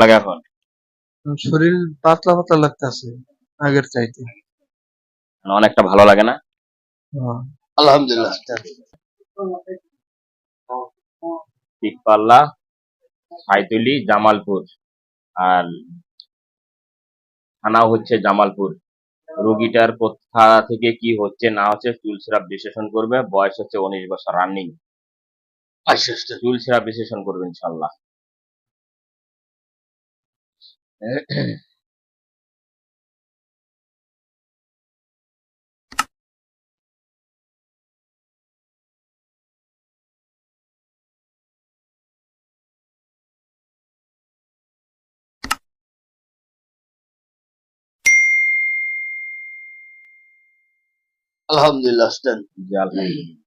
লাগে এখন? শরীর পাতলা পাতলা লাগতেছে আগের চাইতে। মানে অনেকটা ভালো লাগে না? হ্যাঁ। আলহামদুলিল্লাহ। পীরপাল্লা, সাইতুলি, জামালপুর আর থানা হচ্ছে জামালপুর। রোগীটার কোথা থেকে কি হচ্ছে না হচ্ছে চুল সিরাপ বিশ্লেষণ করবে। বয়স হচ্ছে 19 বছর রানিং। আচ্ছা। চুল সিরাপ বিশ্লেষণ করবে ইনশাল্লাহ। আলহামদুলিল্লাহ। জি আলহামদুলিল্লাহ।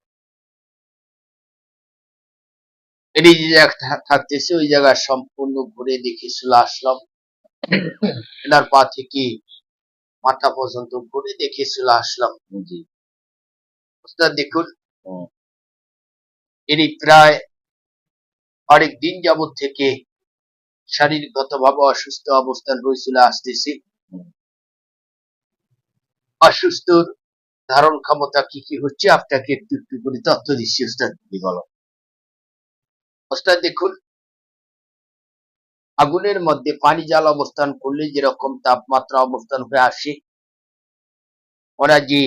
এটি যে জায়গা থাকতেছে ওই জায়গা সম্পূর্ণ ঘুরে দেখে চলে আসলাম। এনার পা থেকে মাথা পর্যন্ত ঘুরে দেখে চলে আসলাম। জি। ওস্তাদ দেখুন, হুম, এটি প্রায় অনেক দিন যাবত থেকে শারীরিকগত ভাবে অসুস্থ অবস্থান হয়ে চলে আসতেছে। হুম, অসুস্থর ধারণ ক্ষমতা কি কি হচ্ছে আপনাকে একটু একটু করে তথ্য দিচ্ছি ওস্তাদ। জি বলো। ওস্তাদ দেখুন, আগুনের মধ্যে পানি জাল অবস্থান করলে যেরকম তাপমাত্রা অবস্থান হয়ে আসে, ওরা যে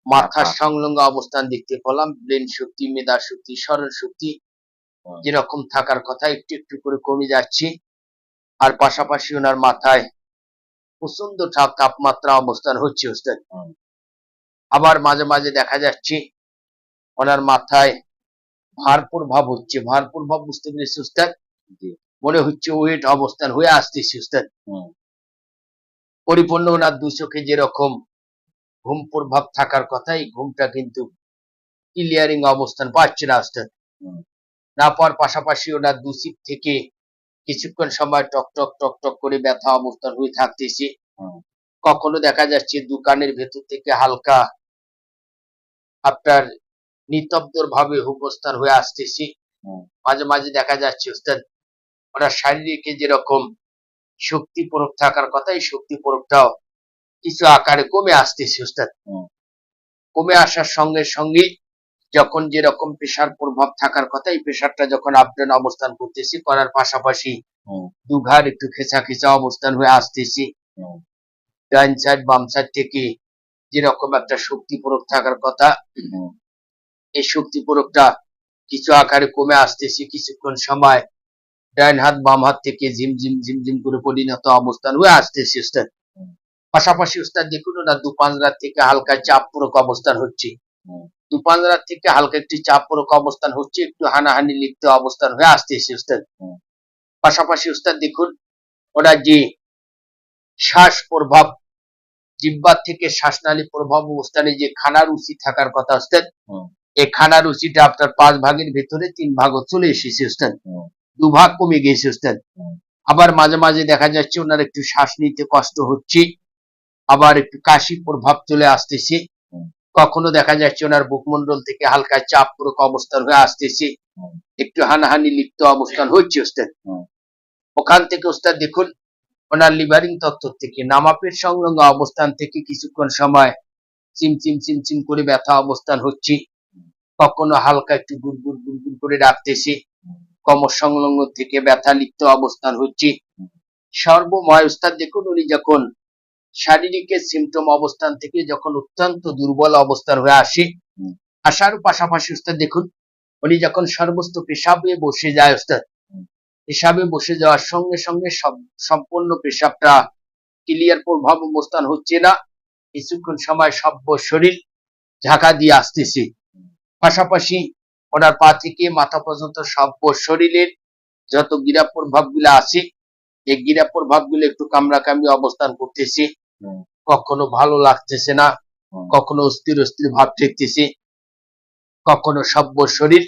মাথার মাথা। সংলগ্ন অবস্থান দেখতে পেলাম, ব্রেন শক্তি, মেধা শক্তি, স্মরণ শক্তি হুম, যেরকম থাকার কথা একটু একটু করে কমে যাচ্ছে। আর পাশাপাশি ওনার মাথায় প্রচন্ড তাপমাত্রা অবস্থান হচ্ছে ওস্তাদ। হুম, আবার মাঝে মাঝে দেখা যাচ্ছে ওনার মাথায় ভারপুর ভাব হচ্ছে। ভারপুর ভাব বুঝতে পেরেছি ওস্তাদ? জি। মনে হচ্ছে ওয়েট অবস্থান হয়ে আসতেছে ওস্তাদ। হুম, পরিপূর্ণ ওনার দু চোখে যেরকম ঘুম প্রভাব থাকার কথা, এই ঘুমটা কিন্তু ক্লিয়ারিং অবস্থান পাচ্ছে না ওস্তাদ। হুম, না পাওয়ার পাশাপাশি ওনার দু সিট থেকে কিছুক্ষণ সময় টক টক টক টক করে ব্যথা অবস্থান হয়ে থাকতেছে। হুম, কখনো দেখা যাচ্ছে দোকানের ভেতর থেকে হালকা আপনার নিস্তব্ধর ভাবে উপস্থান হয়ে আসতেছে। হুম, মাঝে মাঝে দেখা যাচ্ছে ওস্তাদ ওনার শারীরিকে যেরকম শক্তি প্রয়োগ থাকার কথা, এই শক্তি প্রয়োগটাও কিছু আকারে কমে আসতেছে ওস্তাদ। হুম, কমে আসার সঙ্গে সঙ্গে যখন যেরকম পেশার প্রভাব থাকার কথা, এই পেশারটা যখন আপডাউন অবস্থান করতেছি, করার পাশাপাশি হুম, দুঘাড় একটু খেঁচা খেঁচা অবস্থান হয়ে আসতেছি। হুম, ডাইন সাইড বাম সাইড থেকে যেরকম একটা শক্তি প্রয়োগ থাকার কথা, হুম, এই শক্তি প্রয়োগটা কিছু আকারে কমে আসতেছে। কিছুক্ষণ সময় ডাইন হাত বাম হাত থেকে ঝিমঝিম ঝিমঝিম করে পরিণত অবস্থান হয়ে আসতেছে ওস্তাদ। হুম, পাশাপাশি ওস্তাদ দেখুন ওনার দু পাঁজরা থেকে হালকা চাপ প্রয়োগ অবস্থান হচ্ছে। হুম, দু পাঁজরা থেকে হালকা একটি চাপ প্রয়োগ অবস্থান হচ্ছে, একটু হানাহানি লিপ্ত অবস্থান হয়ে আসতেছে ওস্তাদ। হুম, পাশাপাশি ওস্তাদ দেখুন ওনার যে শ্বাস প্রভাব, জিহ্বা থেকে শ্বাসনালী প্রভাব অবস্থানে যে খানা রুচি থাকার কথা ওস্তাদ, হুম, এই খানা রুচিটা আপনার ৫ ভাগের ভেতরে ৩ ভাগও চলে এসেছে ওস্তাদ। হুম, ২ ভাগ কমে গেছে ওস্তাদ। হুম, আবার মাঝে মাঝে দেখা যাচ্ছে ওনার একটু শ্বাস নিতে কষ্ট হচ্ছে, আবার একটু কাশি প্রভাব চলে আসতেছে। হুম, কখনো দেখা যাচ্ছে ওনার বুকমন্ডল থেকে হালকা চাপ প্রয়োগ অবস্থান হয়ে আসতেছে, হুম, একটু হানাহানি লিপ্ত অবস্থান হচ্ছে ওস্তাদ। হুম, ওখান থেকে ওস্তাদ দেখুন ওনার লিভারিং তত্ত্ব থেকে নামাপের সংলগ্ন অবস্থান থেকে কিছুক্ষণ সময় চিমচিম চিমচিম করে ব্যথা অবস্থান হচ্ছে, কখনো হালকা একটু গুড়গুড় গুড়গুড় করে ডাকতেছে, কোমর সংলগ্ন থেকে ব্যথা লিপ্ত অবস্থান হচ্ছে। সর্বময় ওস্তাদ দেখুন উনি যখন শারীরিক সিমটম অবস্থান থেকে যখন অত্যন্ত দুর্বল অবস্থান হয়ে আসে, হুম, আসার পাশাপাশি ওস্তাদ দেখুন উনি যখন সর্বস্ত পেশাবে বসে যায় ওস্তাদ, হুম, পেশাবে বসে যাওয়ার সঙ্গে সঙ্গে সম্পূর্ণ পেশাবটা ক্লিয়ার প্রভাব অবস্থান হচ্ছে না। কিছুক্ষণ সময় সভ্য শরীর ঝাঁকা দিয়ে আসতেছে। পাশাপাশি ওনার পা থেকে মাথা পর্যন্ত সভ্য শরীরের যত গিরা প্রভাব গুলা আছে, এই গিরা প্রভাব গুলো একটু কামড়াকামড়ি অবস্থান করতেছে। হুম, কখনো ভালো লাগতেছে না, হুম, কখনো অস্থির অস্থির ভাব ঠেকতেছে, কখনো সভ্য শরীর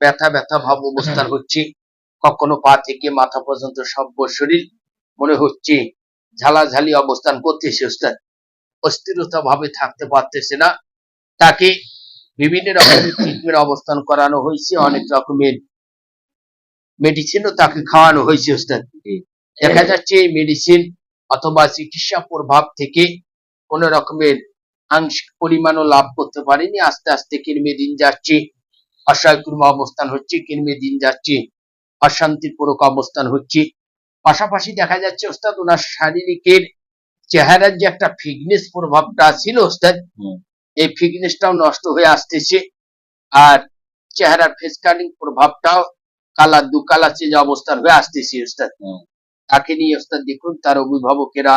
ব্যথা ব্যথা ভাব অবস্থান হচ্ছে, কখনো পা থেকে মাথা পর্যন্ত সভ্য শরীর মনে হচ্ছে ঝালাঝালি অবস্থান করতেছে ওস্তাদ। অস্থিরতা ভাবে থাকতে পারতেছে না। তাকে বিভিন্ন রকমের ট্রিটমেন্ট অবস্থান করানো হয়েছে, অনেক রকমের মেডিসিনও তাকে খাওয়ানো হয়েছে ওস্তাদ। দেখা যাচ্ছে এই মেডিসিন অথবা চিকিৎসা প্রভাব থেকে কোন রকমের আংশিক পরিমাণও লাভ করতে পারেনি। আস্তে আস্তে কিরমে দিন যাচ্ছে, অসহায়পূর্ণ অবস্থান হচ্ছে, কিরমে দিন যাচ্ছে, অশান্তিপূর্বক অবস্থান হচ্ছে। পাশাপাশি দেখা যাচ্ছে ওস্তাদ ওনার শারীরিকের চেহারার যে একটা ফিটনেস প্রভাবটা ছিল ওস্তাদ, এই ফিটনেসটাও নষ্ট হয়ে আসতেছে। আর চেহারার ফেস কাটিং প্রভাবটাও কালার দু কালাচে যে অবস্থান হয়ে আসতেছে ওস্তাদ। তাকে নিয়ে ওস্তাদ দেখুন তার অভিভাবকেরা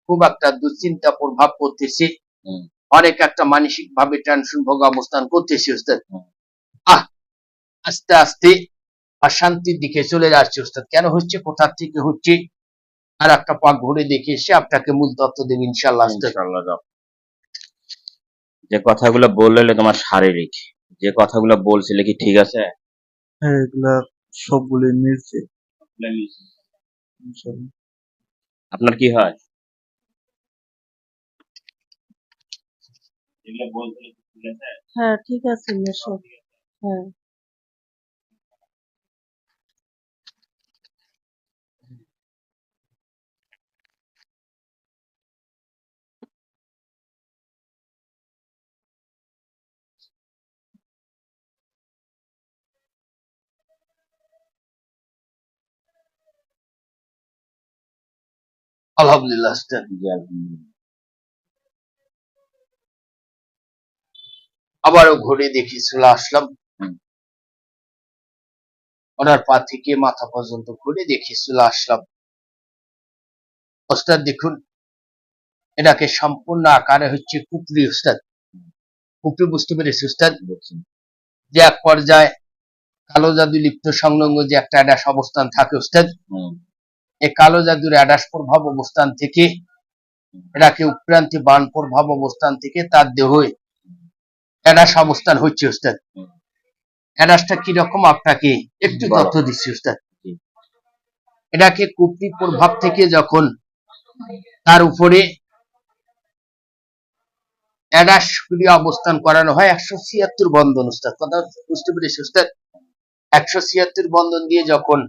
খুব একটা দুশ্চিন্তা প্রভাব পড়তেছে, অনেক একটা মানসিক ভাবে টেনশন ভোগ অবস্থান করতেছে ওস্তাদ। আস্তে আস্তে অশান্তির দিকে চলে যাচ্ছে ওস্তাদ। কেন হচ্ছে, কোথা থেকে হচ্ছে, আর একটা পাক ঘুরে দেখে এসে আপনাকে মূল তত্ত্ব দেব ইনশাআল্লাহ ওস্তাদ। ইনশাআল্লাহ যাও। যে কথাগুলো বললে তোমার শারীরিক, যে কথাগুলো বলছিলে কি ঠিক আছে? হ্যাঁ, এগুলা সবগুলোই মিলছে ইনশাআল্লাহ। আপনার কি হয়? এগুলো বলছিলে কি ঠিক আছে? হ্যাঁ, ঠিক আছে সব। হ্যাঁ। আলহামদুলিল্লাহ ওস্তাদ। জি, আলহামদুলিল্লাহ। আবারও ঘুরে দেখি চলে আসলাম। ওনার পা থেকে মাথা পর্যন্ত ঘুরে দেখি চলে আসলাম। ওস্তাদ দেখুন এটাকে সম্পূর্ণ আকারে হচ্ছে কুপরি ওস্তাদ। কুপরি বুঝতে পেরেছি ওস্তাদ? যে এক পর্যায়ে কালো জাদু লিপ্ত সংলগ্ন যে একটা অ্যাডাস অবস্থান থাকে ওস্তাদ, এই কালো জাদুর অ্যাডাস প্রভাব অবস্থান থেকে এটাকে উৎক্রান্তি বান প্রভাব অবস্থান থেকে তার দেহে অ্যাডাস অবস্থান হচ্ছে ওস্তাদ। অ্যাডাসটা কিরকম আপনাকে একটু বলো। তথ্য দিচ্ছি ওস্তাদ। এটাকে কুপরি প্রভাব থেকে যখন তার উপরে অ্যাডাস ক্রিয়া অবস্থান করানো হয় 176 বন্ধন ওস্তাদ, কথা বুঝতে পেরেছি ওস্তাদ? 176 বন্ধন দিয়ে যখন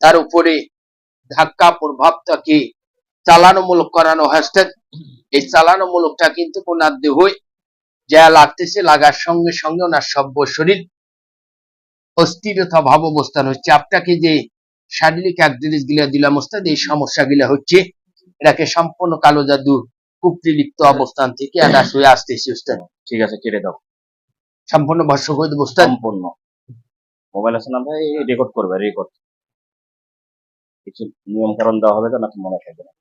তার উপরে ধাক্কা প্রভাবটাকে চালানোমূলক করানো হয় ওস্তাদ, এই চালানোমূলকটা কিন্তু ওনার দেহে যা লাগতেছে, লাগার সঙ্গে সঙ্গে ওনার সভ্য শরীর অস্থিরতা ভাব অবস্থান হচ্ছে। আপনাকে যে শারীরিক এক জিনিস গিলা দিলাম ওস্তাদ, এই সমস্যা গিলা হচ্ছে এটাকে সম্পূর্ণ কালো জাদু কুপ্রিলিপ্ত অবস্থান থেকে আদাস হয়ে আসতেছে ওস্তাদ। ঠিক আছে, কেটে দাও সম্পূর্ণ ভস্য করে দেবো ওস্তাদ। সম্পূর্ণ। মোবাইল আছে না ভাই? রেকর্ড করবে, রেকর্ড। কিছু নিয়ম কারণ দেওয়া হবে তো, নাকি মনে থাকবে না?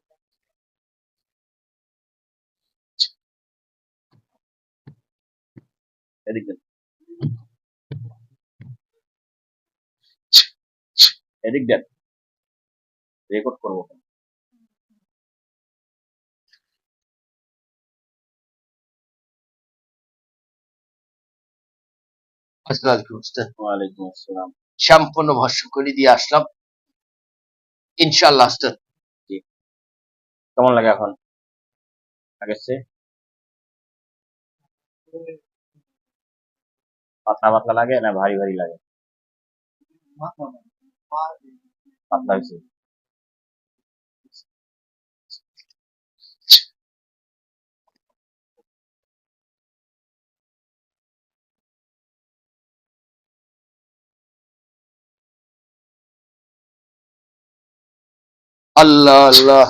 এদিক দেন, এদিক দেন, রেকর্ড করবো। আসসালামু আলাইকুম ওস্তাদ। ওয়ালাইকুম আসসালাম। সম্পূর্ণ ভস্য করে দিয়ে আসলাম ইনশাআল্লাহ ওস্তাদ। জি, কেমন লাগে এখন আগের চেয়ে? পাতলা পাতলা লাগে না ভারী ভারী লাগে? পাতলা হয়েছে। আল্লাহ আল্লাহ।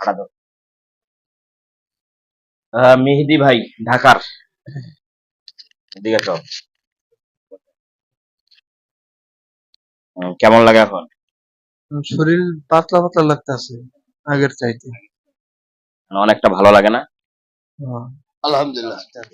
আটা দাও। মেহেদি ভাই ঢাকার, এদিকে চল। কেমন লাগে এখন? শরীর পাতলা পাতলা লাগতেছে আগের চাইতে। অনেকটা ভালো লাগে না? হ্যাঁ। আলহামদুলিল্লাহ ওস্তাদ।